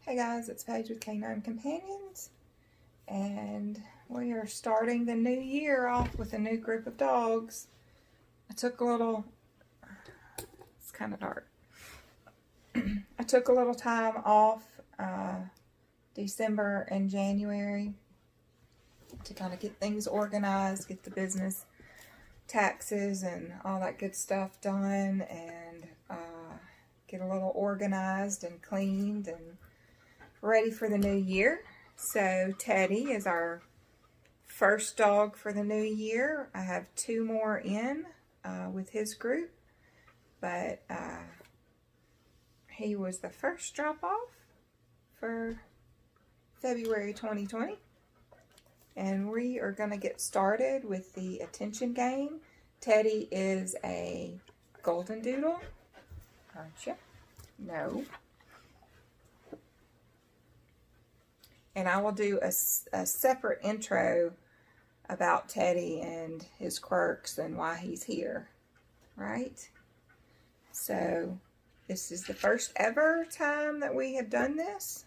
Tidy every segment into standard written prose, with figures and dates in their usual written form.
Hey guys, it's Paige with Canine Companions, and we are starting the new year off with a new group of dogs. I took a little, it's kind of dark. I took a little time off December and January to kind of get things organized, get the business taxes and all that good stuff done, and get a little organized and cleaned and ready for the new year. So Teddy is our first dog for the new year. I have two more in with his group, but he was the first drop off for February 2020. And we are going to get started with the attention game. Teddy is a Goldendoodle, aren't you? No. And I will do a separate intro about Teddy and his quirks and why he's here, right? So this is the first ever time that we have done this.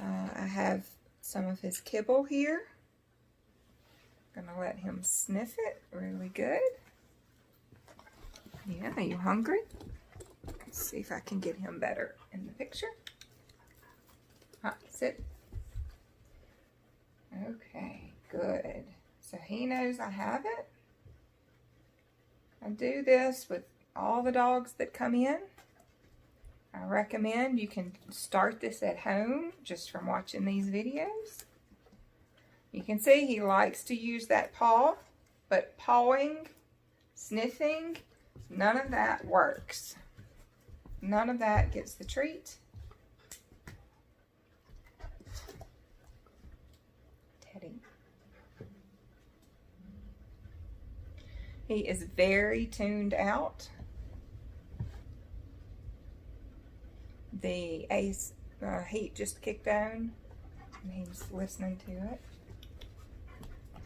I have some of his kibble here. Gonna let him sniff it really good. Yeah, are you hungry? Let's see if I can get him better in the picture. Sit. Okay, good. So he knows I have it. I do this with all the dogs that come in. I recommend you can start this at home just from watching these videos. You can see he likes to use that paw, but pawing, sniffing, none of that works. None of that gets the treat. Teddy. He is very tuned out. The ace heat just kicked on, and he's listening to it.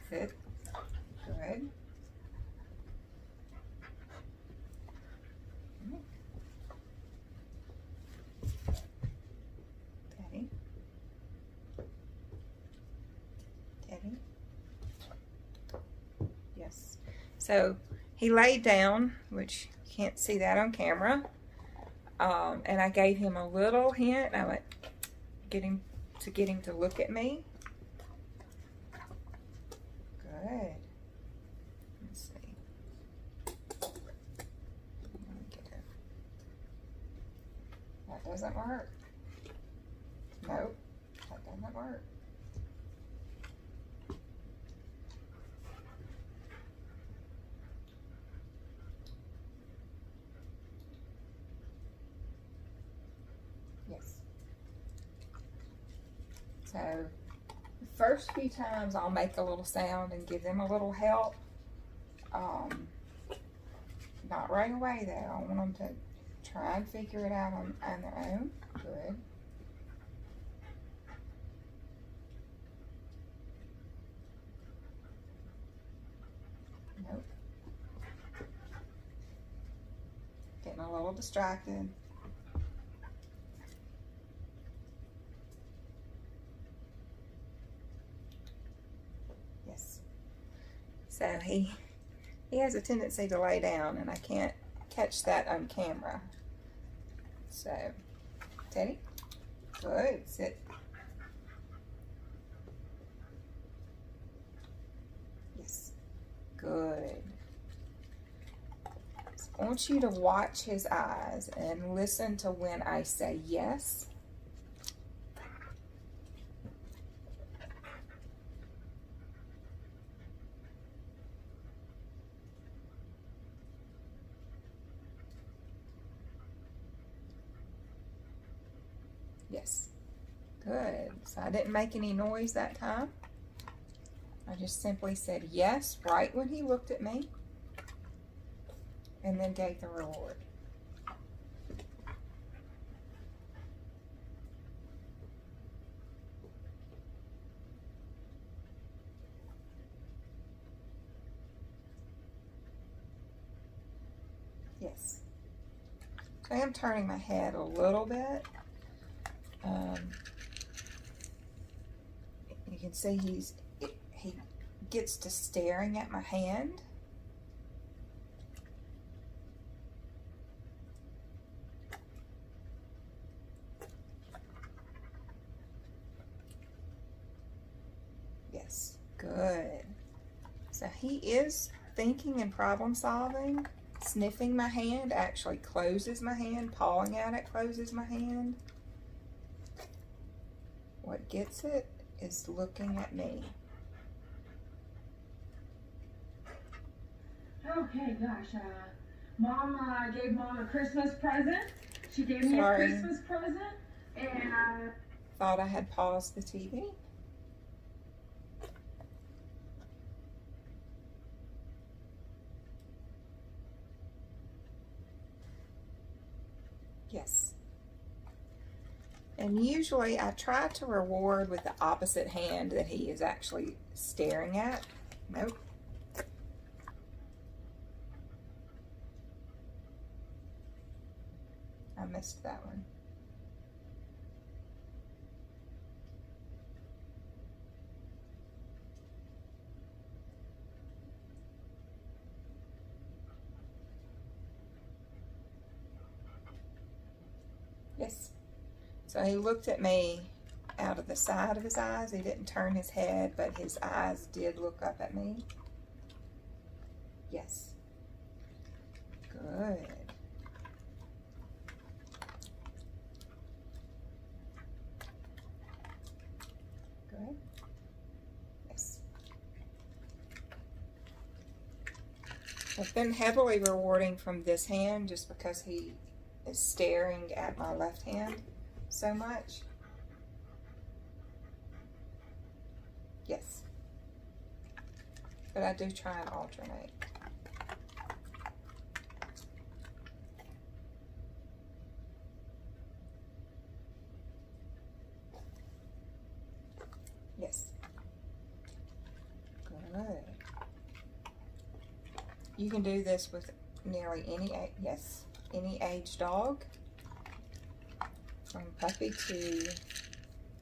Sit. Good. Teddy. Teddy. Yes. So he laid down, which you can't see that on camera. And I gave him a little hint. I went get him to look at me. Good. Let's see. That doesn't work. Nope, that doesn't work. Yes. So the first few times I'll make a little sound and give them a little help. Not right away though. I want them to try and figure it out on their own. Good. Nope. Getting a little distracted. Yes. So he has a tendency to lay down, and I can't catch that on camera. So, Teddy, good, sit. Yes, good. So I want you to watch his eyes and listen to when I say yes. Yes, good. So I didn't make any noise that time. I just simply said yes right when he looked at me, and then gave the reward. Yes. I am turning my head a little bit You can see he gets to staring at my hand. Yes, good. So he is thinking and problem solving. Sniffing my hand actually closes my hand. Pawing at it closes my hand. What gets it is looking at me. Okay, gosh, Mom gave Mom a Christmas present. She gave me a Christmas present, and thought I had paused the TV. Yes. And usually I try to reward with the opposite hand that he is actually staring at. Nope. I missed that one. Yes. So he looked at me out of the side of his eyes. He didn't turn his head, but his eyes did look up at me. Yes. Good. Good. Yes. I've been heavily rewarding from this hand just because he is staring at my left hand so much. Yes. But I do try and alternate. Yes. Good. You can do this with nearly any, yes, any age dog, from puppy to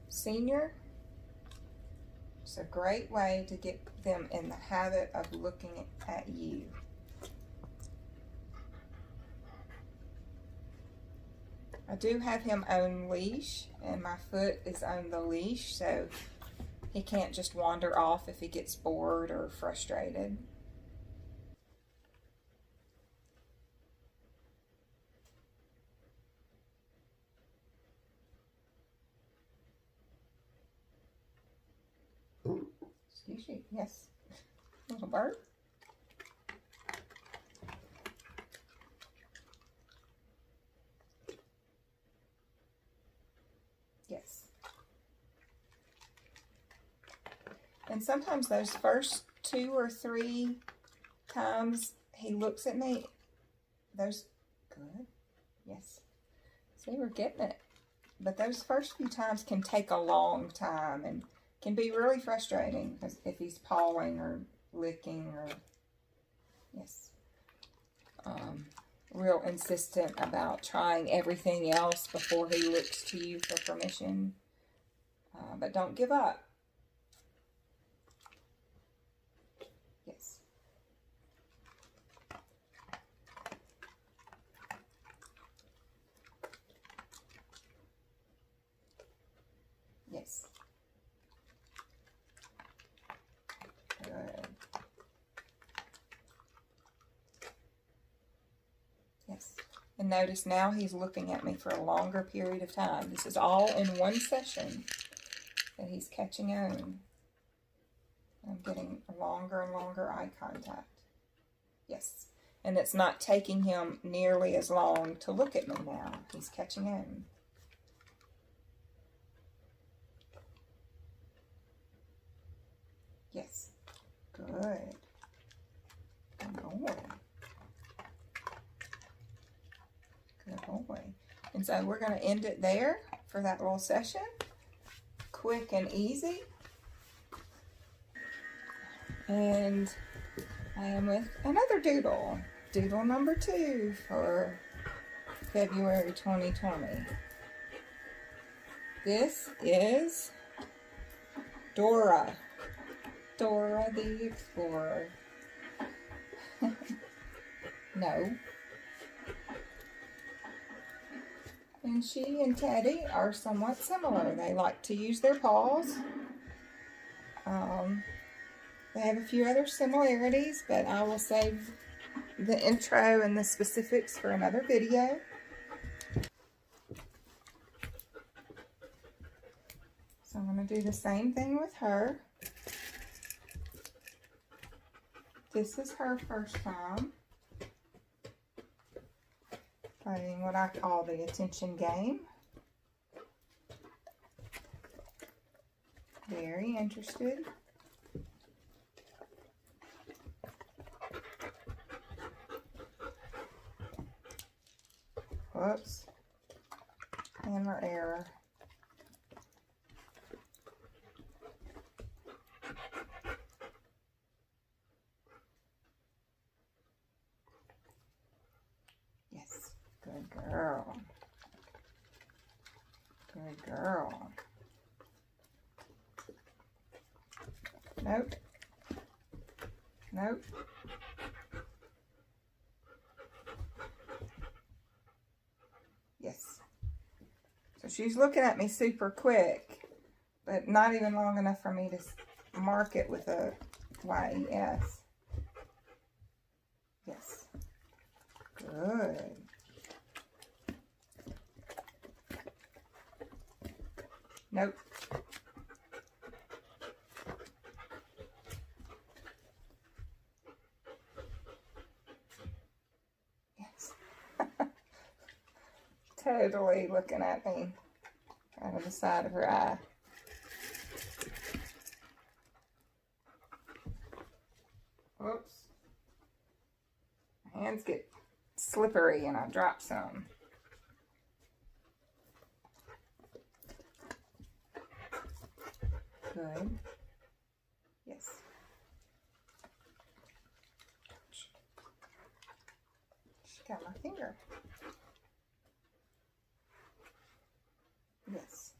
senior. It's a great way to get them in the habit of looking at you. I do have him on leash, and my foot is on the leash, so he can't just wander off if he gets bored or frustrated. Excuse me, yes. Little bird. Yes. And sometimes those first 2 or 3 times he looks at me, those, good, yes. See, we're getting it. But those first few times can take a long time and can be really frustrating if he's pawing or licking or, yes, real insistent about trying everything else before he looks to you for permission. But don't give up. Yes. Yes. Good. Yes. And notice now he's looking at me for a longer period of time. This is all in one session that he's catching on. I'm getting longer and longer eye contact. Yes. And it's not taking him nearly as long to look at me now. He's catching on. Yes. Good. Good boy. Good boy. And so we're going to end it there for that little session. Quick and easy. And I am with another doodle. Doodle number 2 for February 2020. This is Dora. Dora the Explorer. No. And she and Teddy are somewhat similar. They like to use their paws. They have a few other similarities, but I will save the intro and the specifics for another video. So I'm going to do the same thing with her. This is her first time playing what I call the attention game. Very interested. Whoops. Hammer error. Yes. Good girl. Good girl. Nope. Nope. Yes. So she's looking at me super quick, but not even long enough for me to mark it with a YES. Yes. Good. Nope. Yes. Totally looking at me out of the side of her eye. Whoops. My hands get slippery and I drop some. Good. Yes. She got my finger. Yes.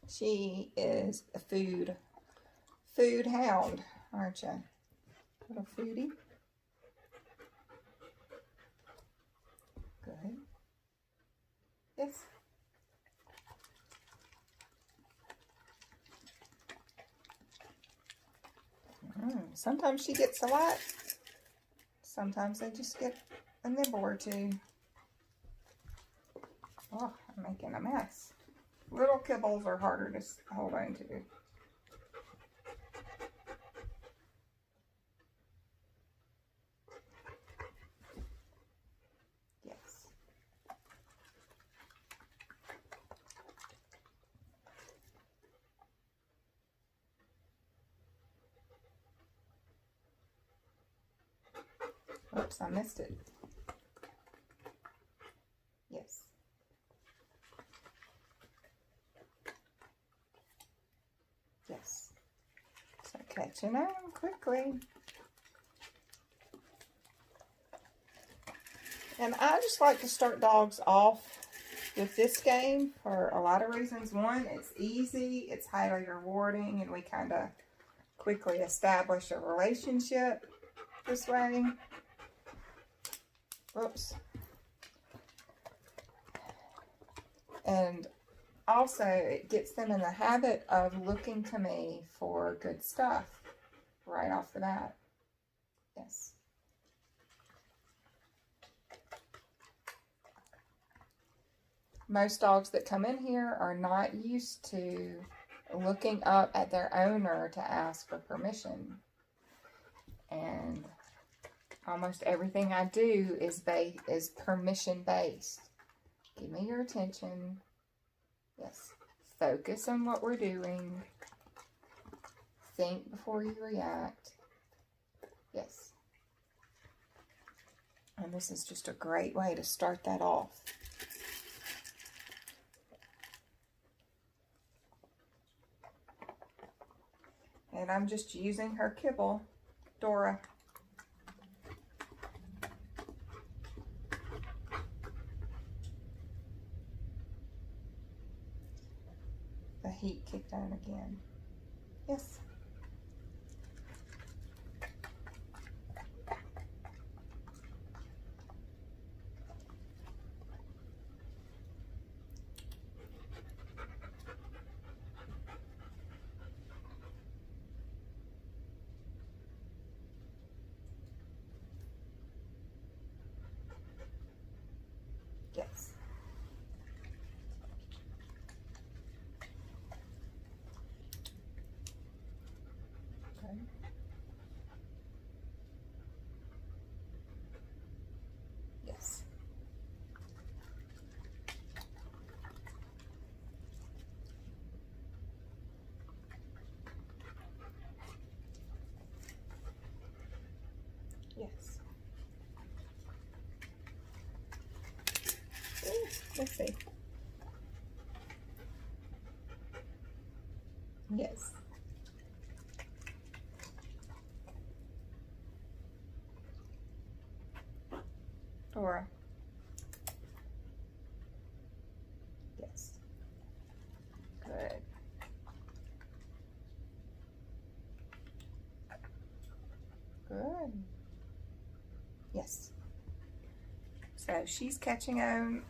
She is a food hound, aren't you? Little foodie. Good. Yes. Sometimes she gets a lot. Sometimes they just get a nibble or two. Oh, I'm making a mess. Little kibbles are harder to hold on to. Yes. Oops, I missed it. Yes. Yes. So catching on quickly. And I just like to start dogs off with this game for a lot of reasons. One, it's easy, it's highly rewarding, and we kind of quickly establish a relationship this way. Whoops. And also, it gets them in the habit of looking to me for good stuff right off the bat. Yes. Most dogs that come in here are not used to looking up at their owner to ask for permission. And almost everything I do is permission based. Give me your attention. Yes. Focus on what we're doing. Think before you react. Yes. And this is just a great way to start that off. And I'm just using her kibble, Dora. heat kicked on again. Yes. Yes. Okay. Yes. Yes. Ooh, let's see. Yes. Dora. Yes. Good. Good. Yes. So she's catching on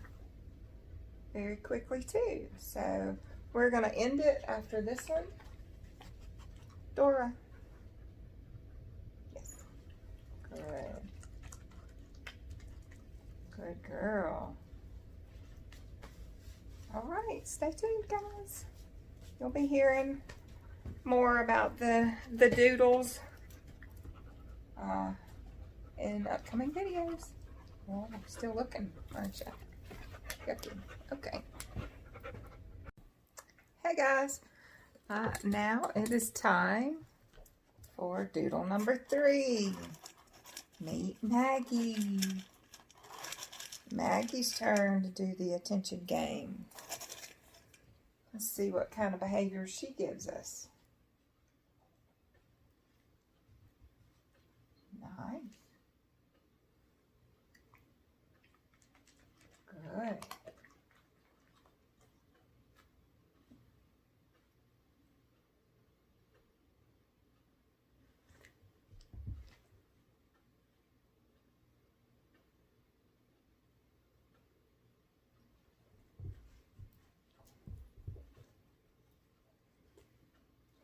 very quickly too. So we're going to end it after this one. Dora. Yes. Good. Good girl. All right, stay tuned, guys. You'll be hearing more about the doodles in upcoming videos. Well, I'm still looking, aren't you? Okay. Hey guys, now it is time for doodle number 3. Meet Maggie. Maggie's turn to do the attention game. Let's see what kind of behavior she gives us. Nice. Good.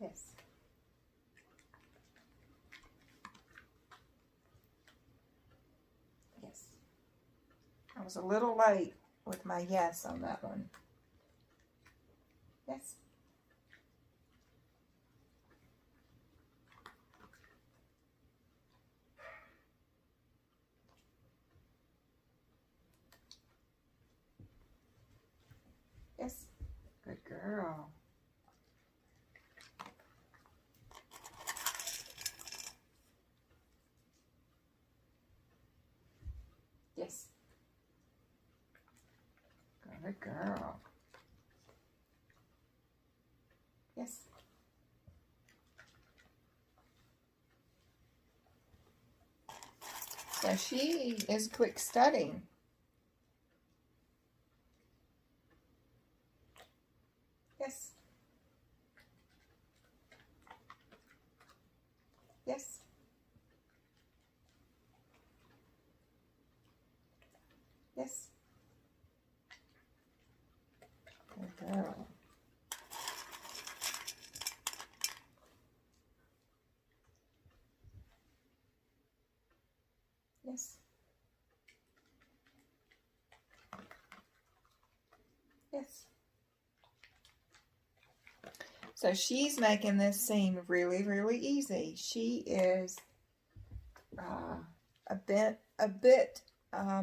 Yes. Yes. I was a little late with my yes on that one. Yes. Yes. Good girl. Yes. Good girl. Yes. So she is quick studying. Yes. Yes. Yes. Good girl. Yes. Yes. So she's making this seem really, really easy. She is a bit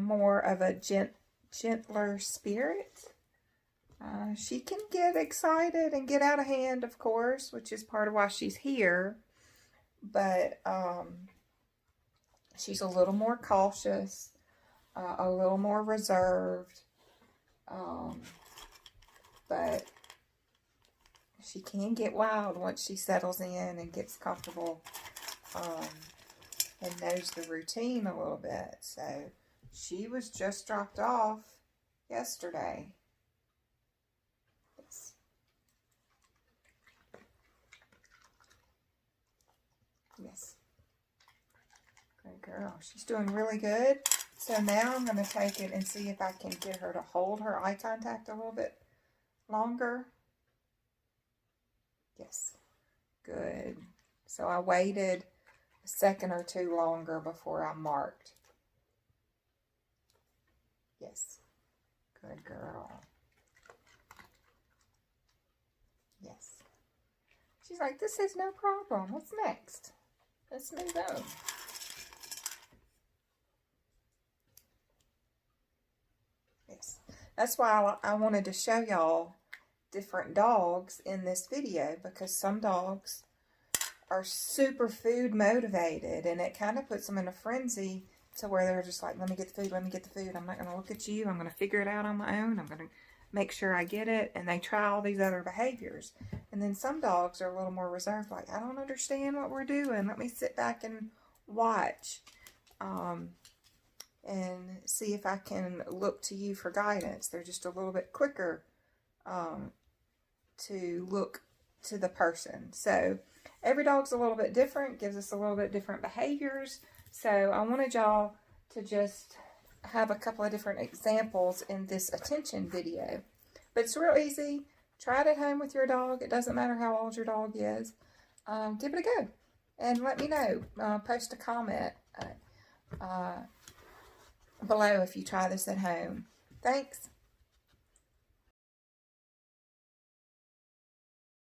more of a gentler spirit. She can get excited and get out of hand, of course, which is part of why she's here. But she's a little more cautious, a little more reserved. But she can get wild once she settles in and gets comfortable and knows the routine a little bit. So she was just dropped off yesterday. Yes. Yes. Good girl. She's doing really good. So now I'm going to take it and see if I can get her to hold her eye contact a little bit longer. Yes. Good. So I waited a second or two longer before I marked. Yes. Good girl. Yes. She's like, this is no problem. What's next? Let's move on. Yes. That's why I wanted to show y'all different dogs in this video, because some dogs are super food motivated, and it kind of puts them in a frenzy to where they're just like, let me get the food, let me get the food. I'm not going to look at you. I'm going to figure it out on my own. I'm going to make sure I get it. And they try all these other behaviors. And then some dogs are a little more reserved, like, I don't understand what we're doing. Let me sit back and watch and see if I can look to you for guidance. They're just a little bit quicker to look to the person. So every dog's a little bit different, gives us a little bit different behaviors. So I wanted y'all to just have a couple of different examples in this attention video. But it's real easy. Try it at home with your dog. It doesn't matter how old your dog is. Give it a go. And let me know. Post a comment below if you try this at home. Thanks.